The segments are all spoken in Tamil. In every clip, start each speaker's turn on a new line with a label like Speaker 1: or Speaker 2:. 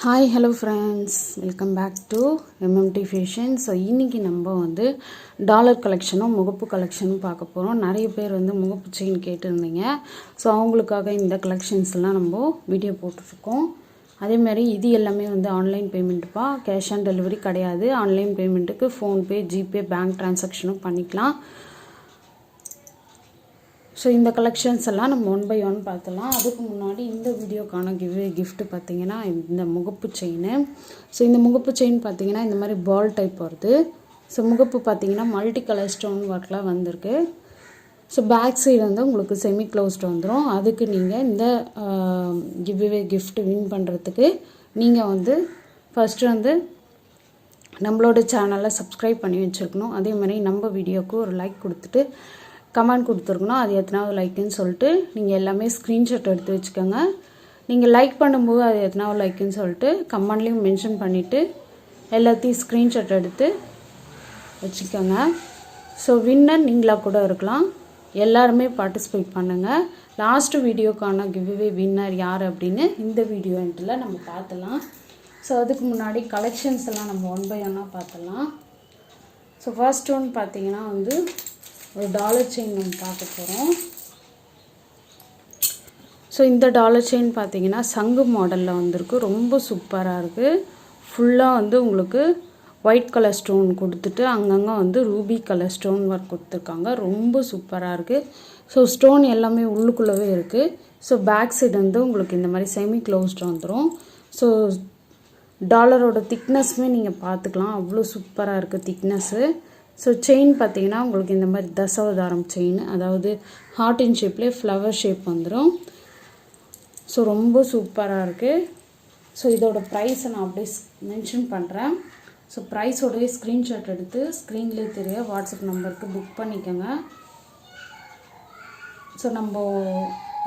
Speaker 1: Hi hello friends, welcome back to MMT fashion. So இன்றைக்கி நம்ம வந்து டாலர் கலெக்ஷனும் முகப்பு கலெக்ஷனும் பார்க்க போகிறோம். நிறைய பேர் வந்து முகப்பு செயின் கேட்டிருந்தீங்க. ஸோ அவங்களுக்காக இந்த கலெக்ஷன்ஸ்லாம் நம்ம வீடியோ போட்டுட்ருக்கோம். அதேமாதிரி இது எல்லாமே வந்து ஆன்லைன் பேமெண்ட்டுப்பா, கேஷ் ஆன் டெலிவரி கிடையாது. ஆன்லைன் பேமெண்ட்டுக்கு ஃபோன்பே, ஜிபே, பேங்க் ட்ரான்சாக்ஷனும் பண்ணிக்கலாம். ஸோ இந்த கலெக்ஷன்ஸ் எல்லாம் நம்ம ஒன் பை ஒன் பார்த்துலாம். அதுக்கு முன்னாடி இந்த வீடியோக்கான கிஃப்ட்டு பார்த்திங்கன்னா இந்த முகப்பு செயின். ஸோ இந்த முகப்பு செயின் பார்த்திங்கன்னா இந்த மாதிரி பால் டைப் வருது. ஸோ முகப்பு பார்த்திங்கன்னா மல்டி கலர் ஸ்டோன் ஒர்க்லாம் வந்திருக்கு. ஸோ பேக் சைடு வந்து உங்களுக்கு செமி க்ளோஸ்டு வந்துடும். அதுக்கு நீங்கள் இந்த கிஃப்ட்டு வின் பண்ணுறதுக்கு நீங்கள் வந்து ஃபஸ்ட்டு வந்து நம்மளோட சேனலை சப்ஸ்கிரைப் பண்ணி வச்சுருக்கணும். அதே மாதிரி நம்ம வீடியோவுக்கு ஒரு லைக் கொடுத்துட்டு கமெண்ட் கொடுத்துருக்கணும். அது எத்தனாவது லைக்குன்னு சொல்லிட்டு நீங்கள் எல்லாமே ஸ்க்ரீன்ஷாட் எடுத்து வச்சுக்கோங்க. நீங்கள் லைக் பண்ணும்போது அது எத்தனாவது லைக்குன்னு சொல்லிட்டு கமெண்ட்லேயும் மென்ஷன் பண்ணிவிட்டு எல்லாத்தையும் ஸ்க்ரீன்ஷாட் எடுத்து வச்சுக்கோங்க. ஸோ வின்னர் நீங்களாக கூட இருக்கலாம். எல்லாருமே பார்ட்டிசிபேட் பண்ணுங்கள். லாஸ்ட்டு வீடியோக்கான கிவ்அவே வின்னர் யார் அப்படின்னு இந்த வீடியோ எண்டில் நம்ம பார்த்துலாம். ஸோ அதுக்கு முன்னாடி கலெக்ஷன்ஸ் எல்லாம் நம்ம ஒன் பை ஒன்னாக பார்த்துலாம். ஸோ ஃபர்ஸ்ட் ஒன் பார்த்திங்கன்னா வந்து ஒரு டாலர் செயின் நம்ம பார்க்க போகிறோம். ஸோ இந்த டாலர் செயின் பார்த்தீங்கன்னா சங்கு மாடலில் வந்திருக்கு. ரொம்ப சூப்பராக இருக்குது. ஃபுல்லாக வந்து உங்களுக்கு ஒயிட் கலர் ஸ்டோன் கொடுத்துட்டு அங்கங்கே வந்து ரூபி கலர் ஸ்டோன் ஒர்க் கொடுத்துருக்காங்க. ரொம்ப சூப்பராக இருக்குது. ஸோ ஸ்டோன் எல்லாமே உள்ளுக்குள்ளவே இருக்குது. ஸோ பேக் சைடு வந்து உங்களுக்கு இந்த மாதிரி செமி க்ளோஸ்டு வந்துடும். ஸோ டாலரோட திக்னஸ்மே நீங்கள் பார்த்துக்கலாம். அவ்வளோ சூப்பராக இருக்குது திக்னஸ்ஸு. ஸோ செயின் பார்த்தீங்கன்னா உங்களுக்கு இந்த மாதிரி தசாவதாரம் செயின், அதாவது ஹார்ட் இன் ஷேப்லேயே ஃப்ளவர் ஷேப் வந்துடும். ஸோ ரொம்ப சூப்பராக இருக்குது. ஸோ இதோட ப்ரைஸை நான் அப்படியே மென்ஷன் பண்ணுறேன். ஸோ ப்ரைஸோடைய ஸ்க்ரீன்ஷாட் எடுத்து ஸ்க்ரீன்லேயே தெரிய வாட்ஸ்அப் நம்பருக்கு புக் பண்ணிக்கோங்க. ஸோ நம்ம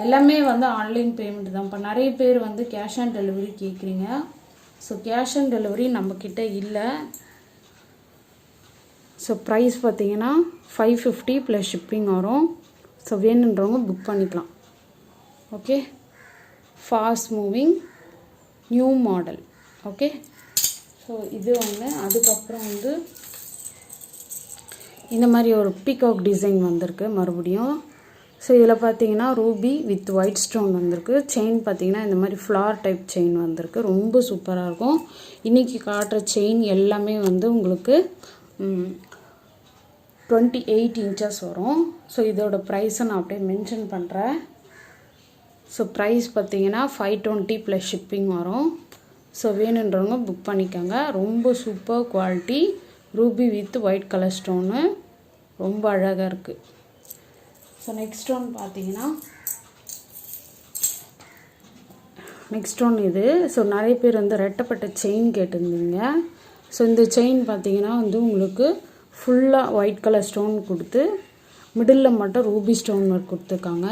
Speaker 1: எல்லாமே வந்து ஆன்லைன் பேமெண்ட் தான். இப்போ நிறைய பேர் வந்து கேஷ் ஆன் டெலிவரி கேட்குறீங்க. ஸோ கேஷ் ஆன் டெலிவரி நம்மக்கிட்ட இல்லை. ஸோ ப்ரைஸ் பார்த்தீங்கன்னா 550 ப்ளஸ் ஷிப்பிங் வரும். ஸோ வேணுன்றவங்க புக் பண்ணிக்கலாம். Okay, fast moving new model. Okay, so இது ஒன்று. அதுக்கப்புறம் வந்து இந்த மாதிரி ஒரு பீகாக் டிசைன் வந்திருக்கு மறுபடியும். ஸோ இதில் பார்த்தீங்கன்னா ரூபி வித் ஒயிட் ஸ்டோன் வந்திருக்கு. செயின் பார்த்தீங்கன்னா இந்த மாதிரி ஃப்ளார் டைப் செயின் வந்திருக்கு. ரொம்ப சூப்பராக இருக்கும். இன்றைக்கி காட்டுற செயின் எல்லாமே வந்து உங்களுக்கு 28 இன்ச்சஸ் வரும். ஸோ இதோட ப்ரைஸை நான் அப்படியே மென்ஷன் பண்ணுறேன். ஸோ ப்ரைஸ் பார்த்தீங்கன்னா 520 ப்ளஸ் ஷிப்பிங் வரும். ஸோ வேணுன்றவங்க புக் பண்ணிக்கோங்க. ரொம்ப super quality, Ruby with white colour stone, ரொம்ப அழகாக இருக்குது. ஸோ நெக்ஸ்ட் ஒன் பார்த்தீங்கன்னா இது. ஸோ நிறைய பேர் வந்து ரெட்டப்பட்ட செயின் கேட்டிருந்தீங்க. ஸோ இந்த செயின் பார்த்தீங்கன்னா வந்து உங்களுக்கு ஃபுல்லாக ஒயிட் கலர் ஸ்டோன் கொடுத்து மிடில் மட்டும் ரூபி ஸ்டோன் ஒர்க் கொடுத்துருக்காங்க.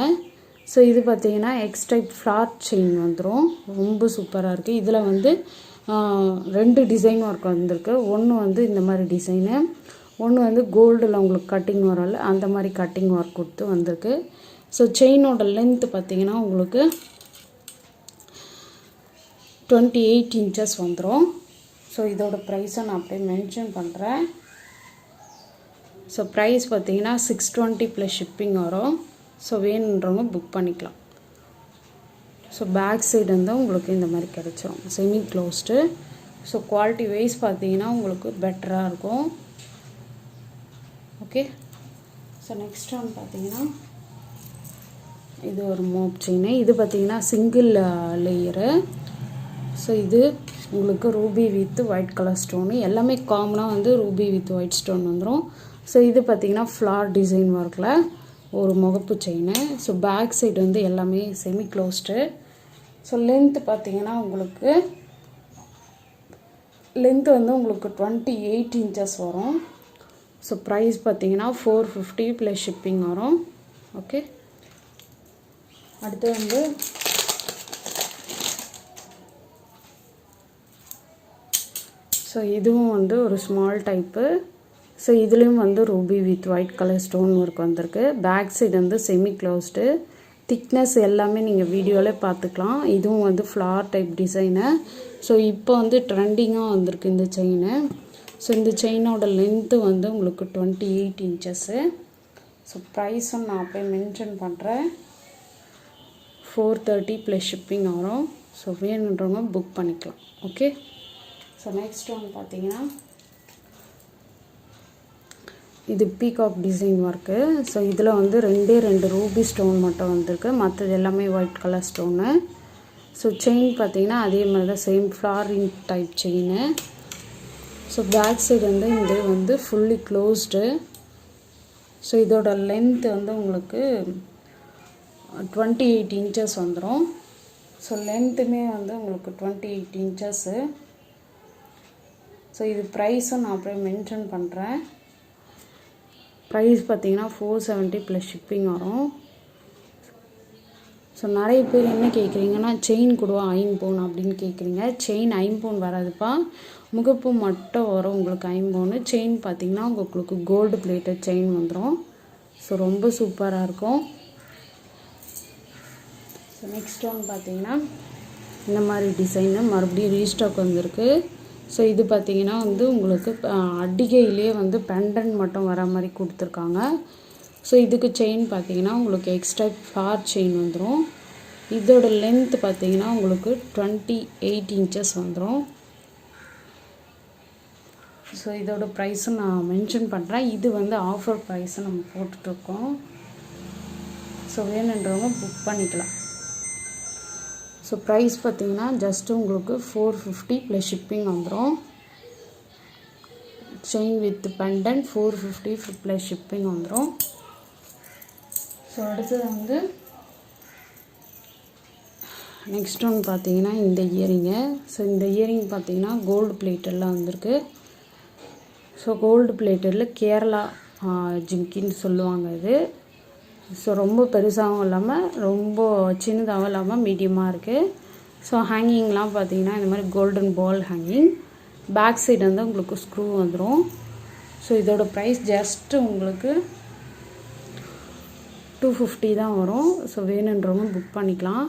Speaker 1: ஸோ இது பார்த்தீங்கன்னா எக்ஸ் டைப் ஃப்ளார் செயின் வந்துடும். ரொம்ப சூப்பராக இருக்குது. இதில் வந்து 2 டிசைன் ஒர்க் வந்திருக்கு. ஒன்று வந்து இந்த மாதிரி டிசைனு, ஒன்று வந்து கோல்டில் உங்களுக்கு கட்டிங் வரல அந்த மாதிரி கட்டிங் ஒர்க் கொடுத்து வந்திருக்கு. ஸோ செயினோட லென்த்து பார்த்தீங்கன்னா உங்களுக்கு 28 இன்ச்சஸ் வந்துடும். ஸோ இதோட ப்ரைஸை நான் அப்படியே மென்ஷன் பண்ணுறேன். ஸோ ப்ரைஸ் பார்த்தீங்கன்னா 620 ப்ளஸ் ஷிப்பிங் வரும். ஸோ வேணுன்றவங்க புக் பண்ணிக்கலாம். ஸோ பேக் சைடு வந்து உங்களுக்கு இந்த மாதிரி கிடச்சிரும், semi closed. So quality wise பார்த்தீங்கன்னா உங்களுக்கு பெட்டராக இருக்கும். ஓகே, ஸோ நெக்ஸ்ட் ஒன் பார்த்தீங்கன்னா இது ஒரு மோப் செயின். இது பார்த்தீங்கன்னா சிங்கிள் லேயரு. ஸோ இது உங்களுக்கு Ruby with white colour stone, எல்லாமே காமனாக வந்து ரூபி வித் ஒயிட் ஸ்டோன் வந்துடும். ஸோ இது பார்த்திங்கன்னா ஃப்ளார் டிசைன் ஒர்க்கில் ஒரு முகப்பு செயின். ஸோ பேக் சைடு வந்து எல்லாமே செமி க்ளோஸ்டு. ஸோ லென்த்து பார்த்திங்கன்னா உங்களுக்கு வந்து உங்களுக்கு 28 இன்ச்சஸ் வரும். ஸோ ப்ரைஸ் பார்த்திங்கன்னா 450 ப்ளஸ் ஷிப்பிங் வரும். ஓகே, அடுத்து வந்து ஸோ இதுவும் வந்து ஒரு ஸ்மால் டைப்பு. ஸோ இதுலேயும் வந்து Ruby with white colour stone work வந்திருக்கு. பேக் சைடு வந்து செமி க்ளோஸ்டு. திக்னஸ் எல்லாமே நீங்கள் வீடியோவில் பார்த்துக்கலாம். இதுவும் வந்து ஃப்ளார் டைப் டிசைனு. ஸோ இப்போ வந்து ட்ரெண்டிங்காக வந்திருக்கு இந்த செயினு. ஸோ இந்த செயினோட லென்த்து வந்து உங்களுக்கு 28 இன்ச்சஸ்ஸு. ஸோ ப்ரைஸும் நான் போய் மென்ஷன் பண்ணுறேன். 430 ப்ளஸ் ஷிப்பிங் வரும். ஸோ வேணுன்றவங்க புக் பண்ணிக்கலாம். ஓகே. ஸோ நெக்ஸ்ட் ஒன் பார்த்தீங்கன்னா இது பீகாக் டிசைன் ஒர்க்கு. ஸோ இதில் வந்து 2 ரூபி ஸ்டோன் மட்டும் வந்திருக்கு, மற்றது எல்லாமே white colour stone. So chain பார்த்தீங்கன்னா அதே மாதிரி தான், same flowering type chain. So back side வந்து இது வந்து ஃபுல்லி க்ளோஸ்டு. ஸோ இதோட லென்த் வந்து உங்களுக்கு 28 இன்ச்சஸ் வந்துடும். ஸோ லென்த்துமே வந்து உங்களுக்கு 28 இன்ச்சஸ்ஸு. ஸோ இது ப்ரைஸும் நான் அப்படியே மென்ஷன் பண்ணுறேன். ப்ரைஸ் பார்த்தீங்கன்னா 470 ப்ளஸ் ஷிப்பிங் வரும். ஸோ நிறைய பேர் என்ன கேட்குறீங்கன்னா செயின் கொடுவா ஐம்பவுன் அப்படின்னு கேட்குறீங்க. செயின் ஐம்பவுன் வராதுப்பா, முகப்பு மட்டும் வரும் உங்களுக்கு ஐம்பவுன். செயின் பார்த்தீங்கன்னா உங்களுக்கு கோல்டு பிளேட்டட் செயின் வந்துடும். ஸோ ரொம்ப சூப்பராக இருக்கும். ஸோ நெக்ஸ்ட் ஒன் பார்த்தீங்கன்னா இந்த மாதிரி டிசைனு மறுபடியும் ரீஸ்டாக் வந்திருக்கு. ஸோ இது பார்த்திங்கன்னா வந்து உங்களுக்கு அட்டிகையிலே வந்து பெண்டன்ட் மட்டும் வர மாதிரி கொடுத்துருக்காங்க. ஸோ இதுக்கு செயின் பார்த்திங்கன்னா உங்களுக்கு எக்ஸ்ட்ரா ஃப்ளார் செயின் வந்துடும். இதோட லென்த் பார்த்திங்கன்னா உங்களுக்கு 28 இன்ச்சஸ் வந்துடும். ஸோ இதோட ப்ரைஸும் நான் மென்ஷன் பண்ணுறேன். இது வந்து ஆஃபர் ப்ரைஸை நம்ம போட்டுட்ருக்கோம். ஸோ வேணுன்றவங்க புக் பண்ணிக்கலாம். ஸோ ப்ரைஸ் பார்த்திங்கன்னா ஜஸ்ட்டு உங்களுக்கு 450 ப்ளஸ் ஷிப்பிங் வந்துடும். Chain with pendant 450 plus shipping வந்துடும். ஸோ அடுத்தது வந்து நெக்ஸ்ட் ஒன் பார்த்திங்கன்னா இந்த இயரிங்கு. ஸோ இந்த இயரிங் பார்த்திங்கன்னா கோல்டு பிளேட்டெல்லாம் வந்திருக்கு. ஸோ கோல்டு பிளேட்டடில் கேரளா ஜிம்கின்னு சொல்லுவாங்க இது. ஸோ ரொம்ப பெருசாகவும் இல்லாமல் ரொம்ப சின்னதாகவும் இல்லாமல் மீடியமாக இருக்குது. ஸோ ஹேங்கிங்லாம் பார்த்தீங்கன்னா இந்த மாதிரி golden ball hanging. Back side வந்து உங்களுக்கு ஸ்க்ரூ வந்துடும். ஸோ இதோட ப்ரைஸ் ஜஸ்ட்டு உங்களுக்கு 250 தான் வரும். ஸோ வேணுன்றவங்க புக் பண்ணிக்கலாம்.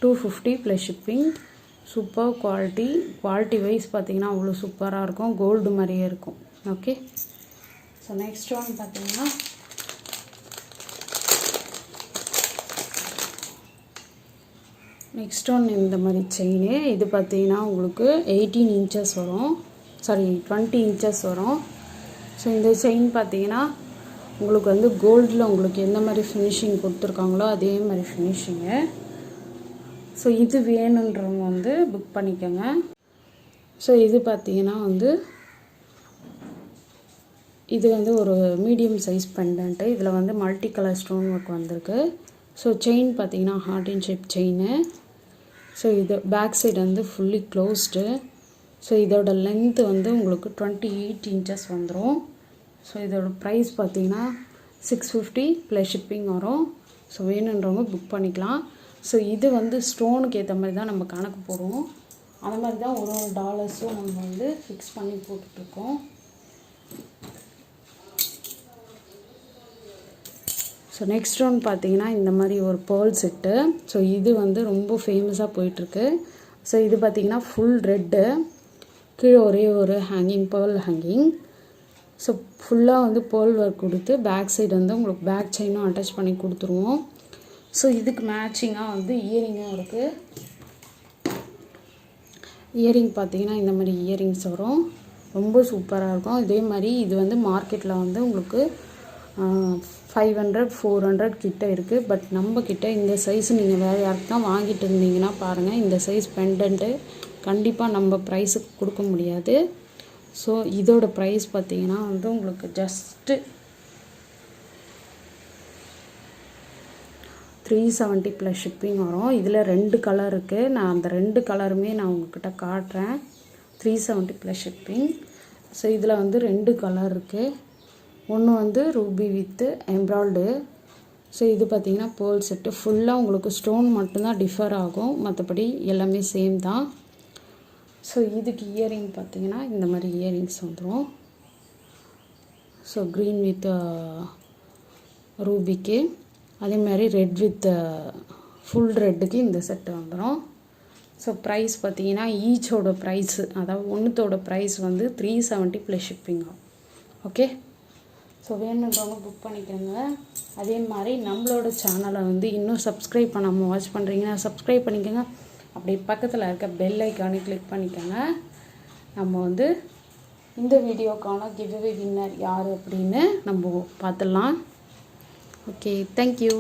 Speaker 1: 250 plus shipping. Super quality wise பார்த்தீங்கன்னா அவ்வளோ சூப்பராக இருக்கும், கோல்டு மாதிரியே இருக்கும். ஓகே. ஸோ நெக்ஸ்ட் ஒன் பார்த்தீங்கன்னா நெக்ஸ்ட் ஒன் இந்த மாதிரி செயின். இது பார்த்தீங்கன்னா உங்களுக்கு 18 இன்ச்சஸ் வரும், 20 இன்ச்சஸ் வரும். ஸோ இந்த செயின் பார்த்தீங்கன்னா உங்களுக்கு வந்து கோல்டில் உங்களுக்கு எந்த மாதிரி ஃபினிஷிங் கொடுத்துருக்காங்களோ அதே மாதிரி ஃபினிஷிங்கு. ஸோ இது வேணுன்றவங்க வந்து புக் பண்ணிக்கோங்க. ஸோ இது பார்த்தீங்கன்னா வந்து இது வந்து ஒரு மீடியம் சைஸ் பெண்டன்ட்டு. இதில் வந்து மல்டி கலர் ஸ்டோன் ஒர்க் வந்திருக்கு. ஸோ செயின் பார்த்தீங்கன்னா heart and shape chain. So இது பேக் சைடு வந்து ஃபுல்லி க்ளோஸ்டு. ஸோ இதோட லென்த்து வந்து உங்களுக்கு 28 இன்ச்சஸ் வந்துடும். ஸோ இதோட ப்ரைஸ் பார்த்தீங்கன்னா 650 ப்ளஸ் ஷிப்பிங் வரும். ஸோ வேணுன்றவங்க புக் பண்ணிக்கலாம். ஸோ இது வந்து ஸ்டோனுக்கு ஏற்ற மாதிரி தான் நம்ம கணக்கு போடுவோம். அந்த மாதிரி தான் ஒரு டாலர்ஸும் நம்ம வந்து ஃபிக்ஸ் பண்ணி போட்டுட்ருக்கோம். ஸோ நெக்ஸ்ட் ஒன் பார்த்தீங்கன்னா இந்த மாதிரி ஒரு பேர்ல் செட்டு. ஸோ இது வந்து ரொம்ப ஃபேமஸாக போயிட்டுருக்கு. ஸோ இது பார்த்திங்கன்னா ஃபுல் ரெட்டு, கீழே ஒரே ஒரு ஹேங்கிங் பேர்ல் ஹேங்கிங். ஸோ ஃபுல்லாக வந்து பேர்ல் ஒர்க் கொடுத்து பேக் சைடு வந்து உங்களுக்கு பேக் செயினும் அட்டாச் பண்ணி கொடுத்துருவோம். ஸோ இதுக்கு மேட்சிங்காக வந்து இயரிங்கும் இருக்குது. இயரிங் பார்த்திங்கன்னா இந்த மாதிரி இயரிங்ஸ் வரும், ரொம்ப சூப்பராக இருக்கும். இதே மாதிரி இது வந்து மார்க்கெட்டில் வந்து உங்களுக்கு 500-400 கிட்ட இருக்குது. பட் நம்ம கிட்ட இந்த சைஸ் நீங்கள் வேறு யாருக்கு தான் வாங்கிட்டு இருந்தீங்கன்னா பாருங்கள், இந்த சைஸ் பெண்டன்ட்டு கண்டிப்பாக நம்ம ப்ரைஸுக்கு கொடுக்க முடியாது. ஸோ இதோட ப்ரைஸ் பார்த்தீங்கன்னா வந்து உங்களுக்கு ஜஸ்ட்டு 370 ப்ளஸ் ஷிப்பிங் வரும். இதில் 2 கலர் இருக்குது. நான் அந்த 2 கலருமே நான் உங்கள்கிட்ட காட்டுறேன். 370 ப்ளஸ் ஷிப்பிங். ஸோ இதில் வந்து 2 கலர் இருக்குது. ஒன்று வந்து ரூபி வித்து எம்ப்ராய்டு. ஸோ இது பார்த்திங்கன்னா பேர்ல் செட்டு. ஃபுல்லாக உங்களுக்கு ஸ்டோன் மட்டும்தான் டிஃபர் ஆகும், மற்றபடி எல்லாமே சேம் தான். ஸோ இதுக்கு இயரிங் பார்த்திங்கன்னா இந்த மாதிரி இயரிங்ஸ் வந்துடும். ஸோ க்ரீன் வித் ரூபிக்கு. அதே மாதிரி ரெட் வித் ஃபுல் ரெட்டுக்கு இந்த செட்டு வந்துடும். ஸோ ப்ரைஸ் பார்த்தீங்கன்னா ஈச்சோட ப்ரைஸு, அதாவது ஒன்றுத்தோட ப்ரைஸ் வந்து 370 ப்ளஸ் ஷிப்பிங். ஓகே, ஸோ வேணுன்றவங்க புக் பண்ணிக்கோங்க. அதே மாதிரி நம்மளோட சேனலை வந்து இன்னும் சப்ஸ்கிரைப் பண்ணாமல் வாட்ச் பண்ணுறீங்கன்னா சப்ஸ்கிரைப் பண்ணிக்கோங்க. அப்படி பக்கத்தில் இருக்க பெல் ஐக்கானே கிளிக் பண்ணிக்கோங்க. நம்ம வந்து இந்த வீடியோக்கான கிவ்அவே வின்னர் யார் அப்படின்னு நம்ம பார்த்துடலாம். Okay, thank you.